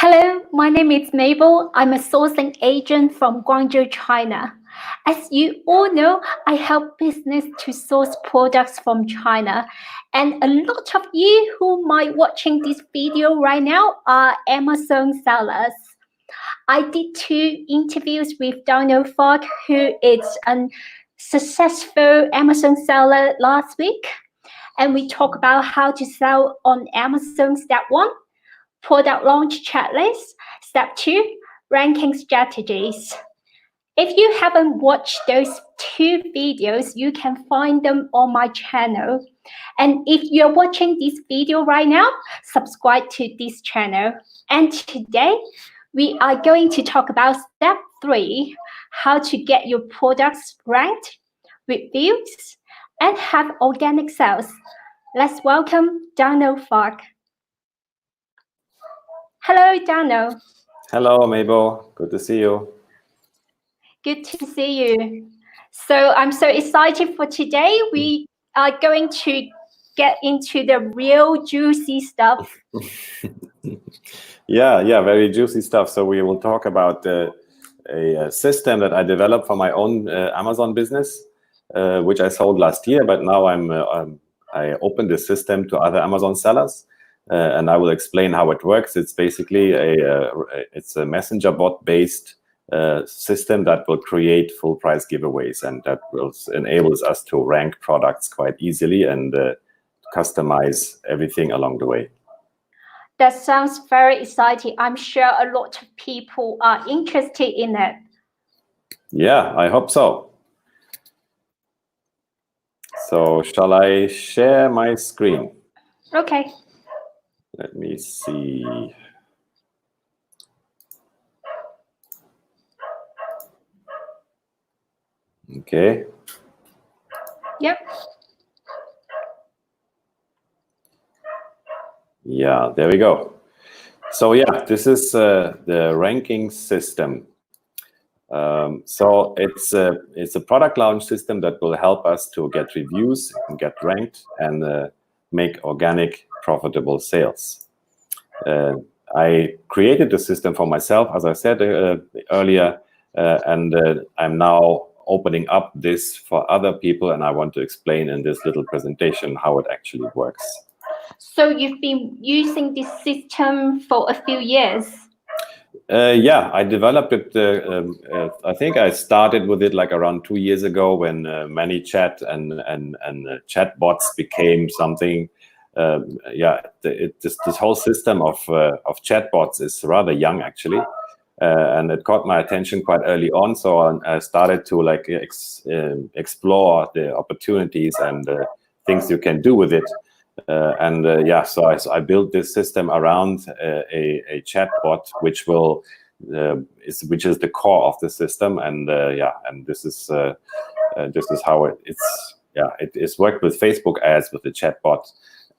Hello, my name is Meibo. I'm a sourcing agent from Guangzhou, China. As you all know, I help business to source products from China. And a lot of you who might watching this video right now are Amazon sellers. I did 2 interviews with Dano Falk, who is a successful Amazon seller last week. And we talk about how to sell on Amazon step 1. Product launch checklist. Step 2, ranking strategies. If you haven't watched those 2 videos, you can find them on my channel. And if you're watching this video right now, subscribe to this channel. And today, we are going to talk about step 3, how to get your products ranked, reviews, and have organic sales. Let's welcome Dano Falk. Hello, Dano. Hello, Meibo. Good to see you. Good to see you. So I'm so excited for today. We are going to get into the real juicy stuff. Yeah, very juicy stuff. So we will talk about a system that I developed for my own Amazon business, which I sold last year. But now I opened this system to other Amazon sellers. And I will explain how it works. It's basically it's a messenger bot based system that will create full price giveaways, and that will enables us to rank products quite easily and customize everything along the way. That sounds very exciting. I'm sure a lot of people are interested in it. Yeah, I hope so. So shall I share my screen? Okay. Let me see. Okay. Yep. Yeah, there we go. So yeah, this is the ranking system. So it's a product launch system that will help us to get reviews and get ranked and make organic, profitable sales. I created the system for myself, as I said earlier, and I'm now opening up this for other people, and I want to explain in this little presentation how it actually works. So you've been using this system for a few years? Yeah, I developed it. I think I started with it like around 2 years ago when ManyChat and chat bots became something. This whole system of chat bots is rather young actually, and it caught my attention quite early on. So I started to like explore the opportunities and things you can do with it. So I built this system around a chat bot, which is the core of the system, and this is how it is worked with Facebook ads, with the chat bot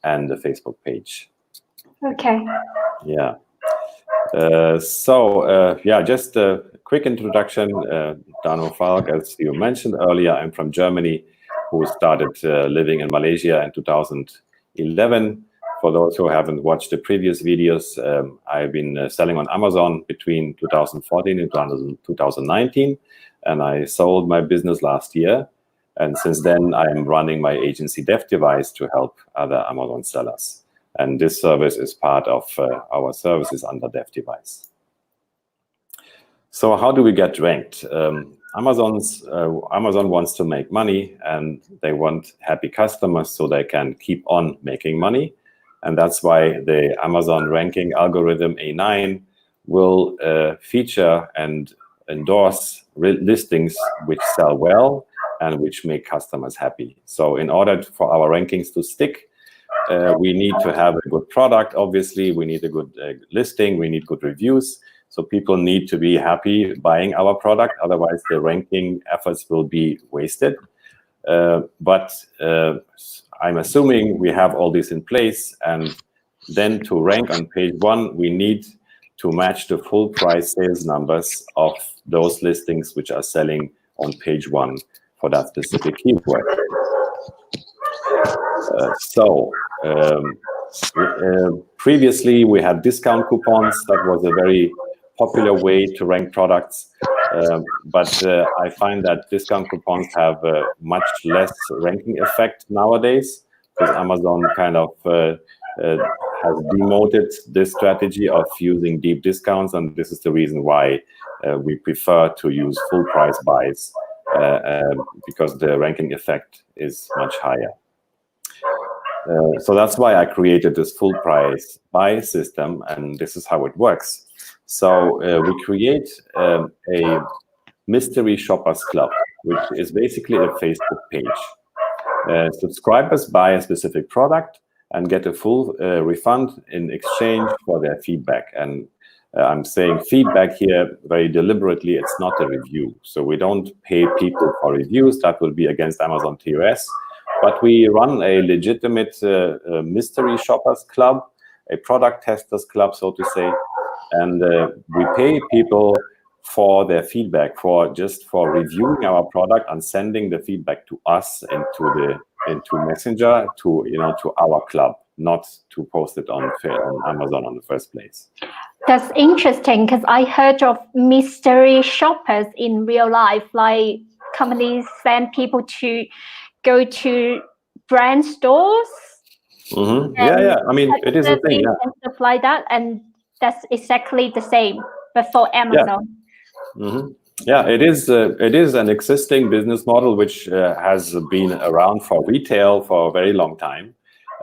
and the Facebook page. Okay. Yeah. Just a quick introduction. Dano Falk, as you mentioned earlier, I'm from Germany, who started living in Malaysia in 2011. For those who haven't watched the previous videos, I've been selling on Amazon between 2014 and 2019, and I sold my business last year. And since then, I'm running my agency Device to help other Amazon sellers. And this service is part of our services under Device. So how do we get ranked? Amazon wants to make money, and they want happy customers so they can keep on making money. And that's why the Amazon ranking algorithm A9 will feature and endorse listings which sell well and which make customers happy. So in order for our rankings to stick, we need to have a good product. Obviously, we need a good listing. We need good reviews. So people need to be happy buying our product. Otherwise, the ranking efforts will be wasted. But I'm assuming we have all this in place. And then to rank on page 1, we need to match the full price sales numbers of those listings which are selling on page 1 for that specific keyword. Previously, we had discount coupons. That was a very popular way to rank products. But I find that discount coupons have a much less ranking effect nowadays, because Amazon kind of has demoted this strategy of using deep discounts, and this is the reason why we prefer to use full price buys, because the ranking effect is much higher. So that's why I created this full price buy system, and this is how it works. So we create a mystery shoppers club, which is basically a Facebook page. Subscribers buy a specific product and get a full refund in exchange for their feedback. And I'm saying feedback here very deliberately. It's not a review. So we don't pay people for reviews. That will be against Amazon TOS. But we run a legitimate mystery shoppers club, a product testers club, so to say. And we pay people for their feedback, for reviewing our product and sending the feedback to us into Messenger, to our club, not to post it on Amazon in the first place. That's interesting, because I heard of mystery shoppers in real life, like companies send people to go to brand stores. Mm-hmm. Yeah. I mean, it is a thing, yeah. And stuff like that, and that's exactly the same, but for Amazon. Yeah. Mm-hmm. Yeah, it is an existing business model which has been around for retail for a very long time,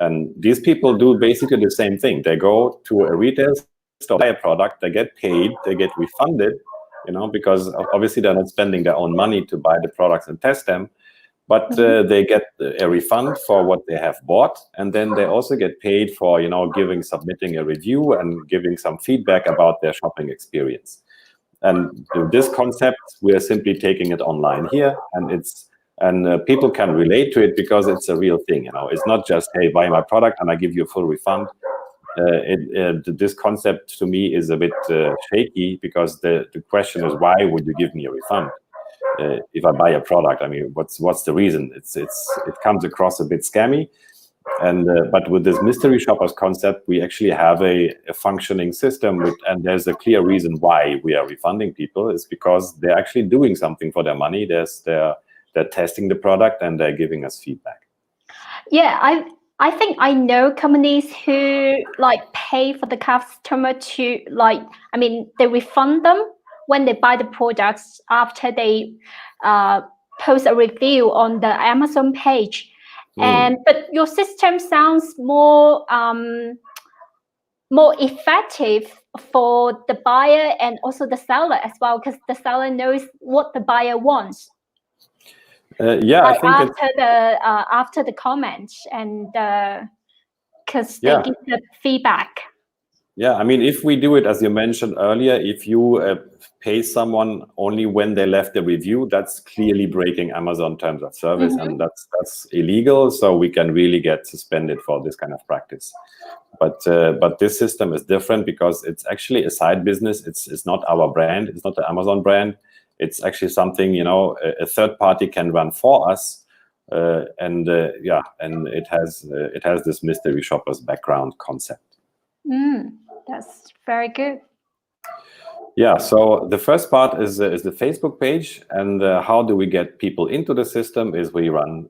and these people do basically the same thing. They go to a retail store, buy a product, they get paid, they get refunded, because obviously they're not spending their own money to buy the products and test them, but they get a refund for what they have bought, and then they also get paid for submitting a review and giving some feedback about their shopping experience. And this concept, we are simply taking it online here, and people can relate to it because it's a real thing. It's not just, hey, buy my product and I give you a full refund. This concept to me is a bit shaky, because the question is, why would you give me a refund if I buy a product? I mean, what's the reason? It comes across a bit scammy. And but with this mystery shoppers concept, we actually have a functioning system, and there's a clear reason why we are refunding people. Is because they're actually doing something for their money. They're testing the product and they're giving us feedback. Yeah, I think I know companies who pay for the customer to they refund them when they buy the products after they post a review on the Amazon page. But your system sounds more effective for the buyer and also the seller as well, because the seller knows what the buyer wants. Yeah, I think after the comments, and because they give the feedback. Yeah, I mean, if we do it, as you mentioned earlier, if you pay someone only when they left a review, that's clearly breaking Amazon terms of service, and that's illegal. So we can really get suspended for this kind of practice. But this system is different because it's actually a side business. It's not our brand. It's not the Amazon brand. It's actually something a third party can run for us, and it has this mystery shoppers background concept. That's very good. Yeah, so the first part is the Facebook page, and how do we get people into the system is we run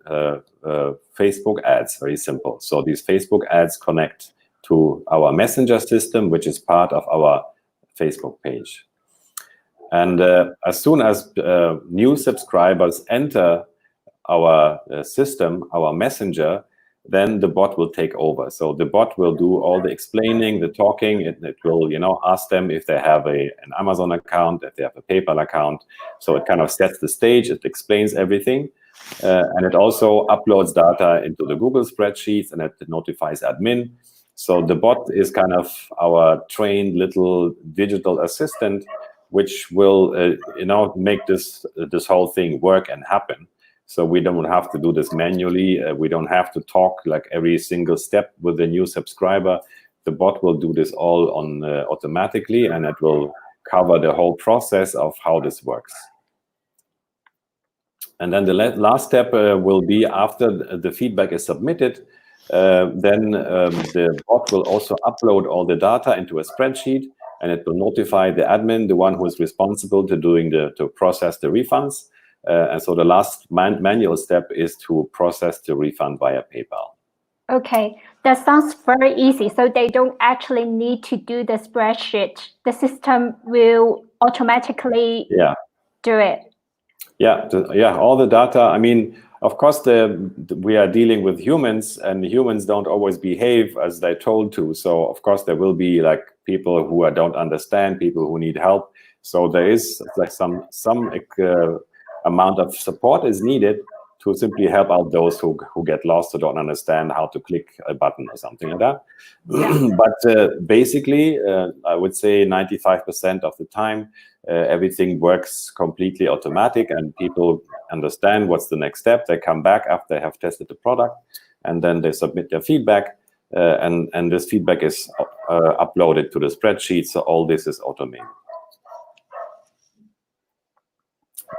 Facebook ads, very simple. So these Facebook ads connect to our messenger system, which is part of our Facebook page. And as soon as new subscribers enter our system, our messenger, then the bot will take over. So the bot will do all the explaining, the talking. It will, ask them if they have an Amazon account, if they have a PayPal account. So it kind of sets the stage. It explains everything. And it also uploads data into the Google spreadsheets, and it notifies admin. So the bot is kind of our trained little digital assistant, which will, make this whole thing work and happen. So we don't have to do this manually. We don't have to talk like every single step with a new subscriber. The bot will do this all on automatically, and it will cover the whole process of how this works. And then the last step will be, after the feedback is submitted, then the bot will also upload all the data into a spreadsheet, and it will notify the admin, the one who is responsible to process the refunds. And so the last manual step is to process the refund via PayPal. Okay, that sounds very easy. So they don't actually need to do the spreadsheet. The system will automatically do it. Yeah, all the data. I mean, of course, we are dealing with humans, and humans don't always behave as they're told to. So, of course, there will be like people who don't understand, people who need help. So there is like some amount of support is needed to simply help out those who get lost or don't understand how to click a button or something like that. Yeah. But basically, I would say 95% of the time, everything works completely automatic, and people understand what's the next step. They come back after they have tested the product, and then they submit their feedback, and this feedback is uploaded to the spreadsheet. So all this is automated.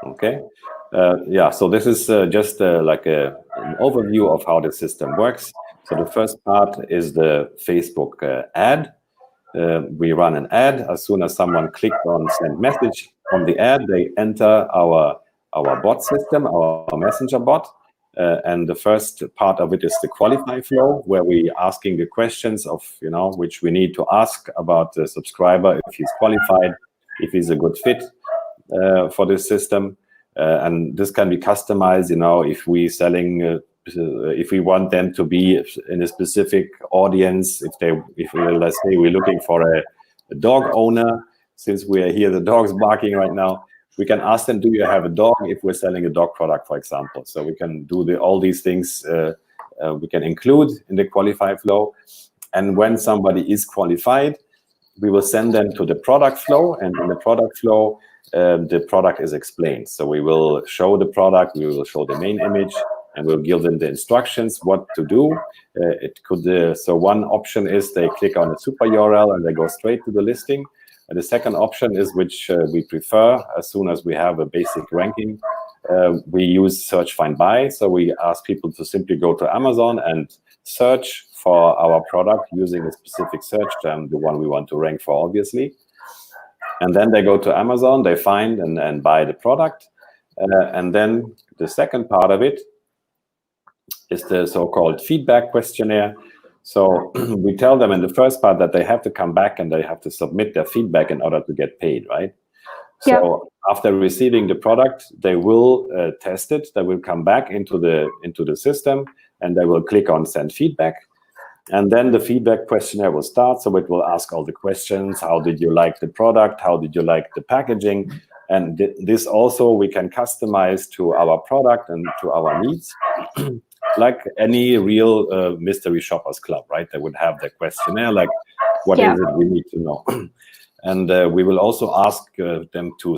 Okay. So this is just like an overview of how the system works. So the first part is the Facebook ad. We run an ad. As soon as someone clicks on send message on the ad, they enter our bot system, our messenger bot. And the first part of it is the qualify flow, where we asking the questions of, which we need to ask about the subscriber, if he's qualified, if he's a good fit for this system. And this can be customized, if we selling, if we want them to be in a specific audience, if let's say we're looking for a dog owner, since we are here, the dog's barking right now, we can ask them, do you have a dog, if we're selling a dog product, for example. So we can do all these things we can include in the qualify flow. And when somebody is qualified, we will send them to the product flow, and in the product flow, the product is explained. So we will show the product, we will show the main image, and we'll give them the instructions what to do. So one option is they click on a super URL and they go straight to the listing. And the second option is, which we prefer, as soon as we have a basic ranking, we use search, find, buy. So we ask people to simply go to Amazon and search for our product using a specific search term, the one we want to rank for, obviously. And then they go to Amazon, they find and buy the product. And then the second part of it is the so-called feedback questionnaire. So we tell them in the first part that they have to come back and they have to submit their feedback in order to get paid, right? Yeah. So after receiving the product, they will test it. They will come back into the system, and they will click on send feedback. And then the feedback questionnaire will start. So it will ask all the questions. How did you like the product? How did you like the packaging? And this also we can customize to our product and to our needs. Like any real mystery shoppers club, right? They would have their questionnaire, like, what is it we need to know? And we will also ask them to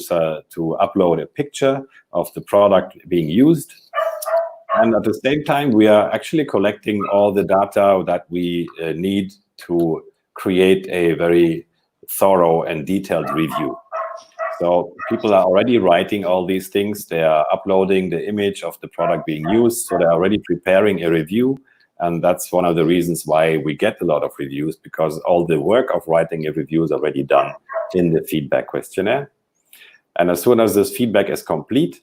upload a picture of the product being used. And at the same time, we are actually collecting all the data that we need to create a very thorough and detailed review. So people are already writing all these things. They are uploading the image of the product being used. So they're already preparing a review. And that's one of the reasons why we get a lot of reviews, because all the work of writing a review is already done in the feedback questionnaire. And as soon as this feedback is complete,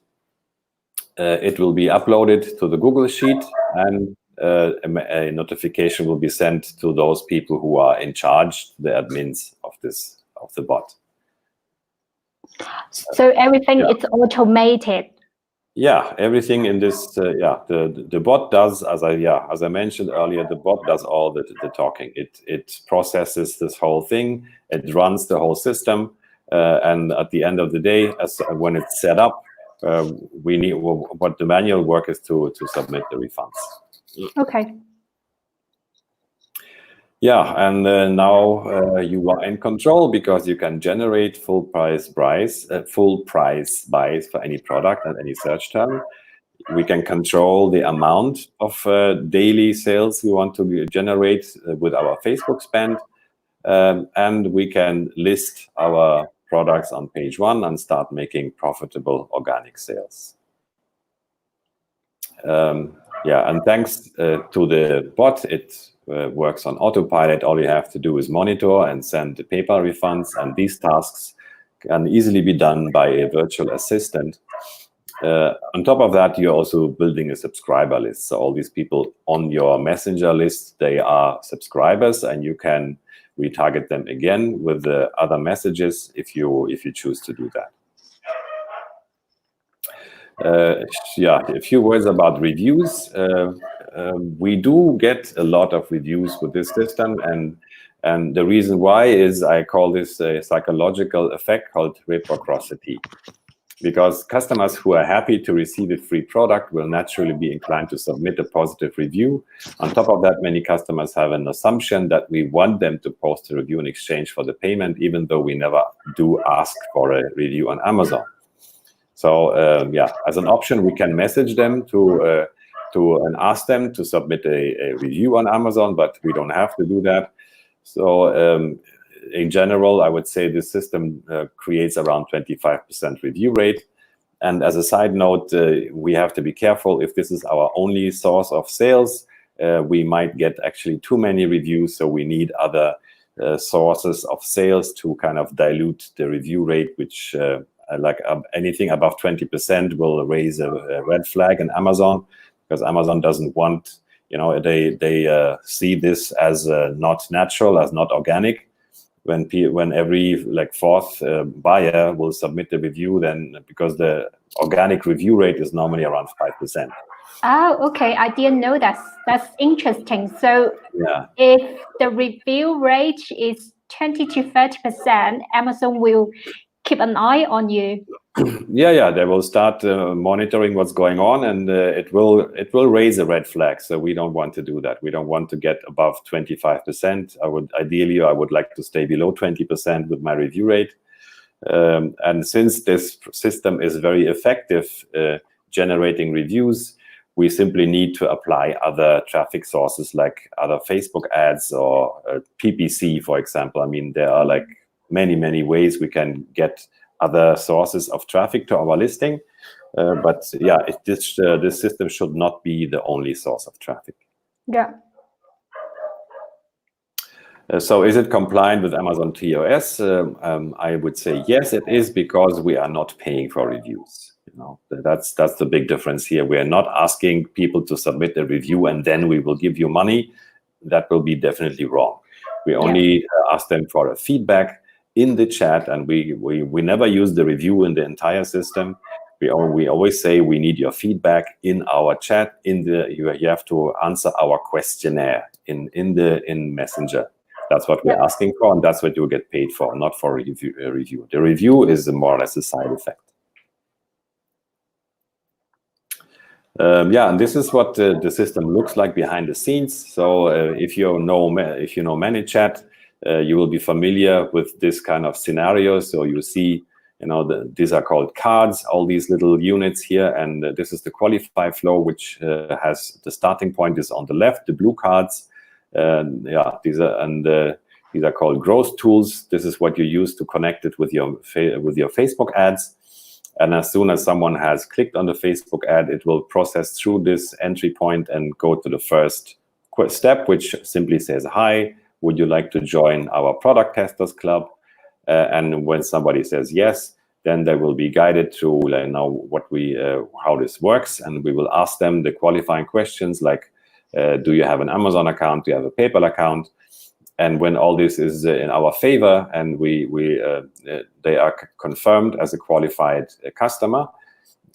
it will be uploaded to the Google Sheet, and a notification will be sent to those people who are in charge, the admins of the bot. So everything is automated. Yeah, everything in this. The bot does, as I mentioned earlier, the bot does all the talking. It processes this whole thing. It runs the whole system, and at the end of the day, when it's set up, we need what the manual work is to submit the refunds. Okay. Yeah, and now you are in control, because you can generate full price buys for any product and any search term. We can control the amount of daily sales we want to generate with our Facebook spend, and we can list our products on page 1 and start making profitable organic sales. Yeah, and thanks to the bot, it works on autopilot. All you have to do is monitor and send the PayPal refunds, and these tasks can easily be done by a virtual assistant. On top of that, you're also building a subscriber list. So all these people on your messenger list, they are subscribers, and you can retarget them again with the other messages if you choose to do that. Yeah, a few words about reviews. We do get a lot of reviews with this system, and the reason why is I call this a psychological effect called reprocrocity. Because customers who are happy to receive a free product will naturally be inclined to submit a positive review. On top of that, many customers have an assumption that we want them to post a review in exchange for the payment, even though we never do ask for a review on Amazon. So yeah, as an option, we can message them to and ask them to submit a review on Amazon, but we don't have to do that. So in general, I would say this system creates around 25% review rate. And as a side note, we have to be careful. If this is our only source of sales, we might get actually too many reviews. So we need other sources of sales to kind of dilute the review rate, which like anything above 20% will raise a red flag in Amazon, because Amazon doesn't want, they see this as not natural, as not organic. When every fourth buyer will submit the review, then because the organic review rate is normally around 5%. Oh, okay. I didn't know that. That's interesting. So yeah, if the review rate is 20 to 30%, Amazon will keep an eye on you. Yeah, they will start monitoring what's going on, and it will raise a red flag. So we don't want to do that. We don't want to get above 25%. I would like to stay below 20% with my review rate. And since this system is very effective generating reviews, we simply need to apply other traffic sources like other Facebook ads or PPC, for example. I mean, there are like many ways we can get other sources of traffic to our listing. But yeah, this system should not be the only source of traffic. Yeah. So is it compliant with Amazon TOS? I would say yes, it is, because we are not paying for reviews. That's the big difference here. We are not asking people to submit a review and then we will give you money. That will be definitely wrong. We only ask them for a feedback in the chat, and we never use the review in the entire system. We always say we need your feedback in our chat. You have to answer our questionnaire in Messenger. That's what we're asking for, and that's what you get paid for, not for a review. The review is more or less a side effect. Yeah, and this is what the system looks like behind the scenes. So if you know ManyChat, you will be familiar with this kind of scenario. So you see, these are called cards, all these little units here, and this is the qualify flow, which has the starting point is on the left, the blue cards. Yeah, these are called growth tools. This is what you use to connect it with your Facebook ads. And as soon as someone has clicked on the Facebook ad, it will process through this entry point and go to the first step, which simply says, "Hi, would you like to join our product testers club?" And when somebody says yes, then they will be guided through how this works, and we will ask them the qualifying questions like, do you have an Amazon account? Do you have a PayPal account? And when all this is in our favor and they are confirmed as a qualified customer,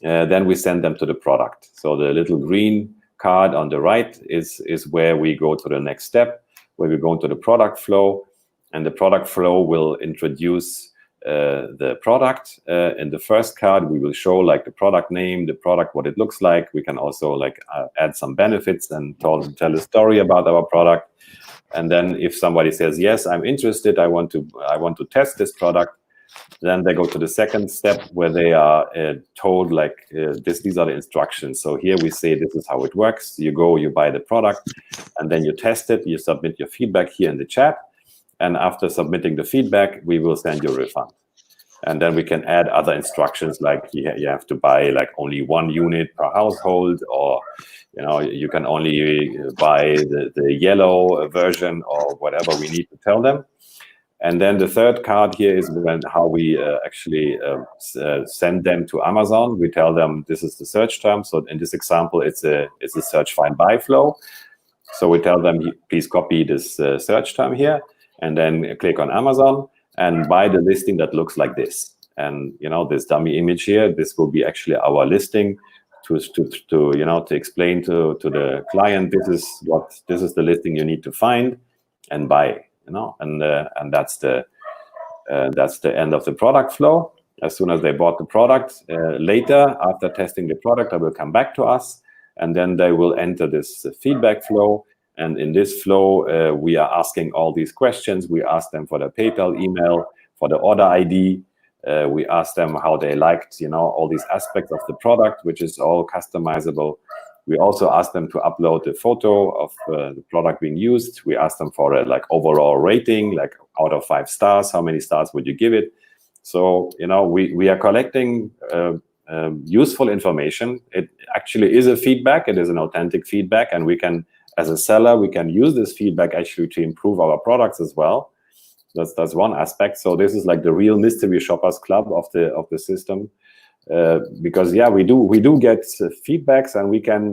then we send them to the product. So the little green card on the right is where we go to the next step, where we go into the product flow, and the product flow will introduce the product. In the first card, we will show like the product name, the product, what it looks like. We can also add some benefits and tell a story about our product. And then if somebody says, yes, I'm interested, I want to test this product, then they go to the second step where they are told these are the instructions. So here we say, this is how it works. You go, you buy the product, and then you test it. You submit your feedback here in the chat. And after submitting the feedback, we will send you a refund. And then we can add other instructions like you have to buy like only 1 unit per household, or you can only buy the yellow version, or whatever we need to tell them. And then the third card here is how we actually send them to Amazon. We tell them this is the search term. So in this example, it's a search find buy flow. So we tell them, please copy this search term here, and then click on Amazon and buy the listing that looks like this. And this dummy image here, this will be actually our listing to explain to the client, this is the listing you need to find and buy. And that's the end of the product flow. As soon as they bought the product, later after testing the product, they will come back to us, and then they will enter this feedback flow. And in this flow, we are asking all these questions. We ask them for the PayPal email, for the order ID. We ask them how they liked, all these aspects of the product, which is all customizable. We also ask them to upload a photo of the product being used. We ask them for a overall rating, like out of 5 stars, how many stars would you give it? So, we are collecting useful information. It actually is a feedback. It is an authentic feedback, and we can, as a seller, we can use this feedback actually to improve our products as well. That's one aspect. So this is like the real mystery shoppers club of the system. Because we do get feedbacks, and we can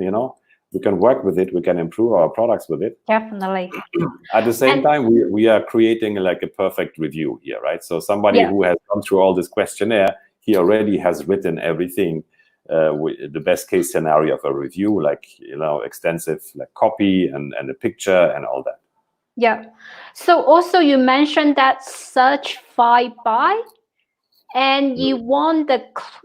work with it. We can improve our products with it. Definitely. At the same time, we are creating like a perfect review here, right? So somebody who has gone through all this questionnaire, he already has written everything, the best case scenario of a review, like extensive copy and a picture and all that. Yeah. So also you mentioned that search find buy. And you want the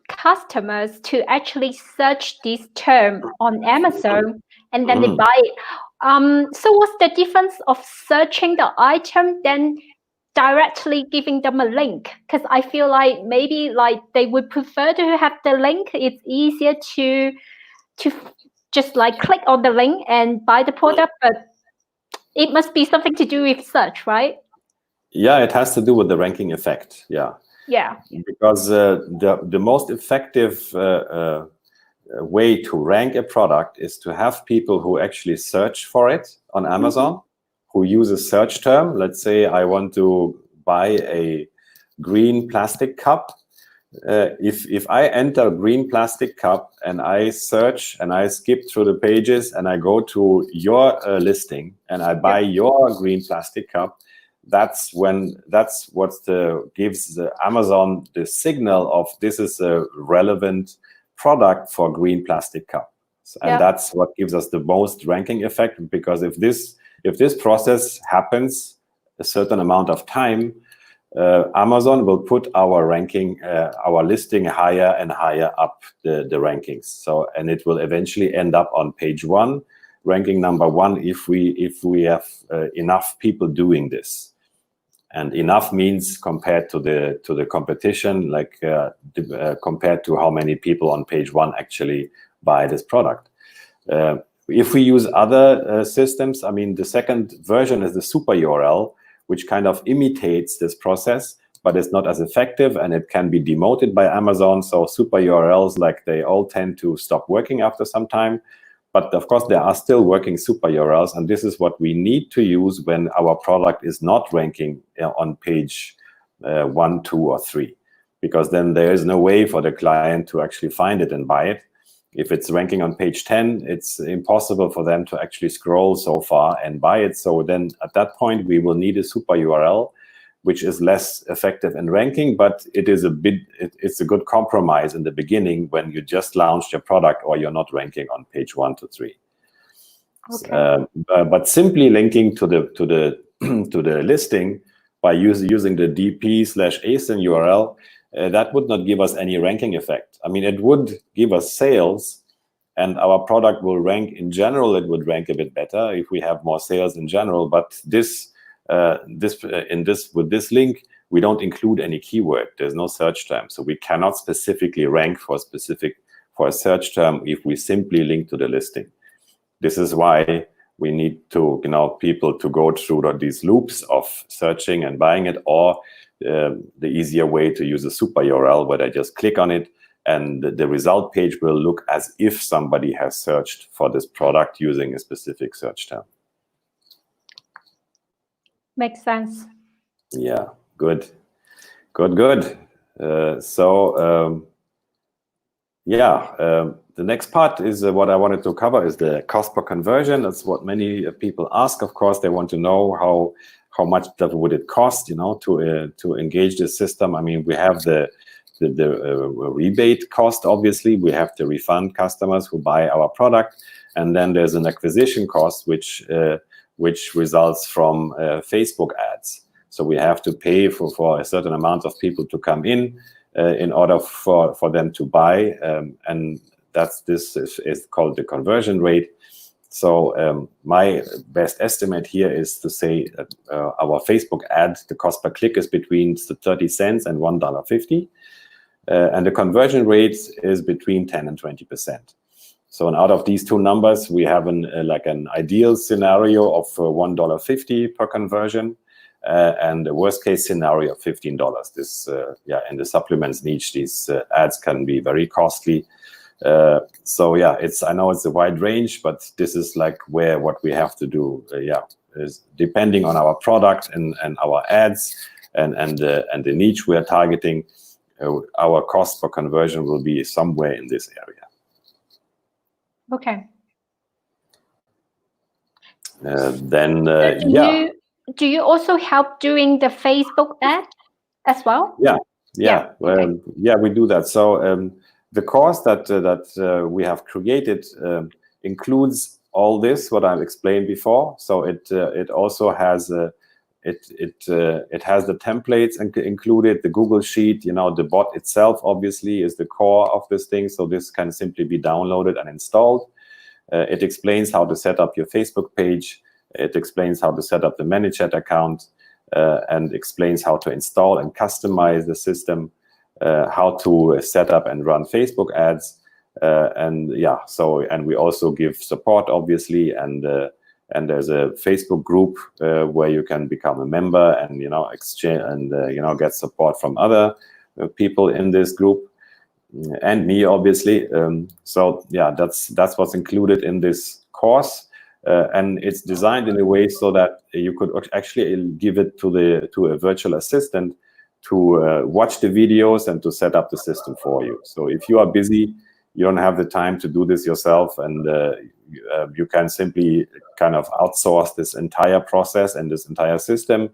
customers to actually search this term on Amazon, and then they buy it. So what's the difference of searching the item than directly giving them a link? Because I feel like maybe they would prefer to have the link. It's easier to just click on the link and buy the product, but it must be something to do with search, right? Yeah, it has to do with the ranking effect. Yeah. Yeah. Because the most effective way to rank a product is to have people who actually search for it on Amazon, who use a search term. Let's say I want to buy a green plastic cup. If I enter green plastic cup and I search and I skip through the pages and I go to your listing and I buy your green plastic cup, that's what gives Amazon the signal of this is a relevant product for green plastic cup. And that's what gives us the most ranking effect, because if this process happens a certain amount of time, Amazon will put our ranking, our listing higher and higher up the rankings. So, and it will eventually end up on page 1, ranking number 1, if we have enough people doing this. And enough means compared to the competition, compared to how many people on page 1 actually buy this product. If we use other systems, I mean, the second version is the super URL, which kind of imitates this process, but it's not as effective, and it can be demoted by Amazon. So super URLs, they all tend to stop working after some time. But of course, there are still working super URLs, and this is what we need to use when our product is not ranking on page 1, 2, or 3, because then there is no way for the client to actually find it and buy it. If it's ranking on page 10, it's impossible for them to actually scroll so far and buy it. So then at that point, we will need a super URL, which is less effective in ranking, but it's a good compromise in the beginning when you just launched your product or you're not ranking on page 1 to 3. Okay. But simply linking to the listing by using the dp/asin URL, that would not give us any ranking effect. I mean, it would give us sales, and our product will rank in general. It would rank a bit better if we have more sales in general. But with this link, we don't include any keyword. There's no search term, so we cannot specifically rank for a search term if we simply link to the listing. This is why we need to, people to go through these loops of searching and buying it, or the easier way to use a super URL where they just click on it and the result page will look as if somebody has searched for this product using a specific search term. Makes sense. Yeah, good. The next part is what I wanted to cover is the cost per conversion. That's what many people ask. Of course, they want to know how much would it cost, to engage the system. I mean, we have the rebate cost. Obviously, we have to refund customers who buy our product, and then there's an acquisition cost which results from Facebook ads. So we have to pay for a certain amount of people to come in order for them to buy, and this is called the conversion rate. So my best estimate here is to say that our Facebook ad, the cost per click is between 30 cents and $1.50, and the conversion rate is between 10 and 20%. So out of these two numbers, we have an ideal scenario of $1.50 per conversion. And the worst case scenario of $15. This, in the supplements niche, these ads can be very costly. I know it's a wide range, but this is like what we have to do. Is depending on our product and our ads and the niche we are targeting, our cost per conversion will be somewhere in this area. Okay. Do you also help doing the Facebook ad as well? Yeah. We do that. So the course that we have created includes all this what I've explained before. So it also has it has the templates included, the Google Sheet. The bot itself obviously is the core of this thing. So this can simply be downloaded and installed. It explains how to set up your Facebook page. It explains how to set up the ManyChat account, and explains how to install and customize the system, how to set up and run Facebook ads, and we also give support, obviously, and there's a Facebook group where you can become a member and exchange and get support from other people in this group, and me, obviously. That's what's included in this course. And it's designed in a way so that you could actually give it to a virtual assistant to watch the videos and to set up the system for you. So if you are busy, you don't have the time to do this yourself, and you can simply kind of outsource this entire process and this entire system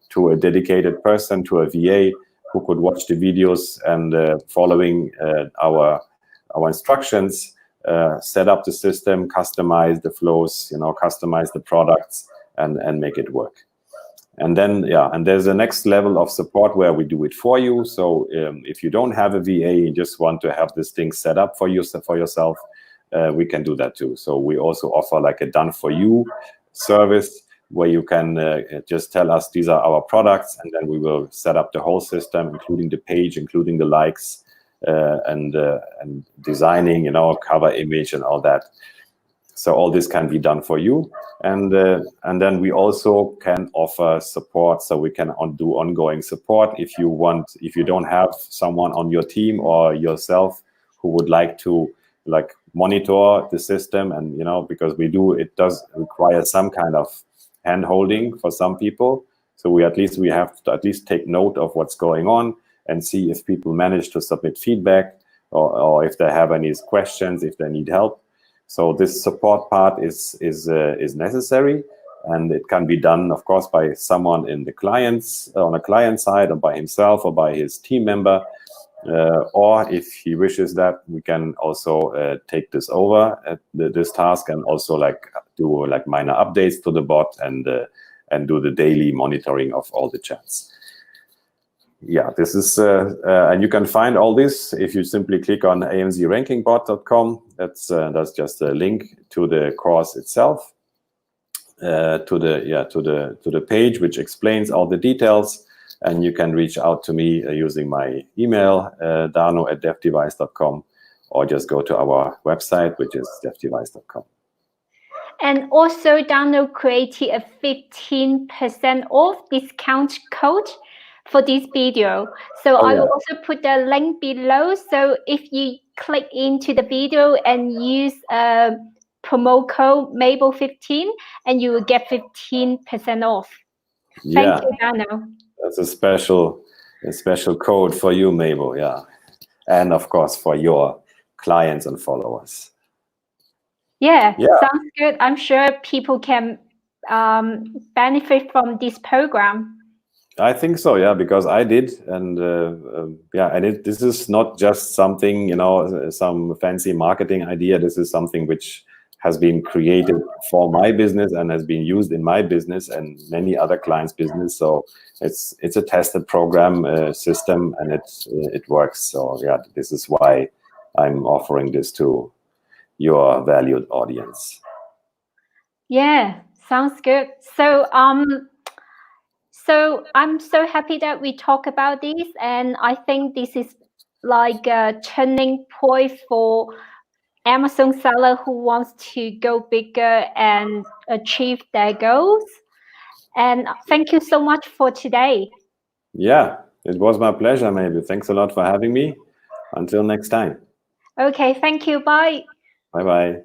to a dedicated person, to a VA who could watch the videos and following our instructions, set up the system, customize the flows, customize the products, and make it work. And then, and there's a next level of support where we do it for you. So if you don't have a VA, you just want to have this thing set up for yourself, we can do that too. So we also offer like a done for you service where you can just tell us these are our products, and then we will set up the whole system, including the page, including the likes, and designing, cover image and all that. So all this can be done for you, and then we also can offer support. So we can do ongoing support if you don't have someone on your team or yourself who would like to monitor the system, and because it does require some kind of hand holding for some people. So we have to at least take note of what's going on and see if people manage to submit feedback or if they have any questions, if they need help. So this support part is necessary, and it can be done, of course, by someone on the client side, or by himself, or by his team member, or if he wishes that, we can also take this over this task, and also do minor updates to the bot and do the daily monitoring of all the chats. Yeah, this is, and you can find all this if you simply click on amzrankingbot.com. That's just a link to the course itself, to the page which explains all the details, and you can reach out to me using my email, dano@devdevice.com, or just go to our website, which is devdevice.com. And also, Dano created a 15% off discount code for this video. So I will also put the link below. So if you click into the video and use promo code Meibo15, and you will get 15% off. Thank you, Dano. That's a special code for you, Meibo. Yeah, and of course for your clients and followers. Yeah, sounds good. I'm sure people can benefit from this program. I think so, yeah, because I did, and this is not just something, some fancy marketing idea. This is something which has been created for my business and has been used in my business and many other clients' business. So it's a tested program system, and it works. So yeah, this is why I'm offering this to your valued audience. Yeah, sounds good. So so I'm so happy that we talk about this, and I think this is like a turning point for Amazon seller who wants to go bigger and achieve their goals. And thank you so much for today. Yeah, it was my pleasure, Meibo. Thanks a lot for having me. Until next time. Okay, thank you. Bye. Bye-bye.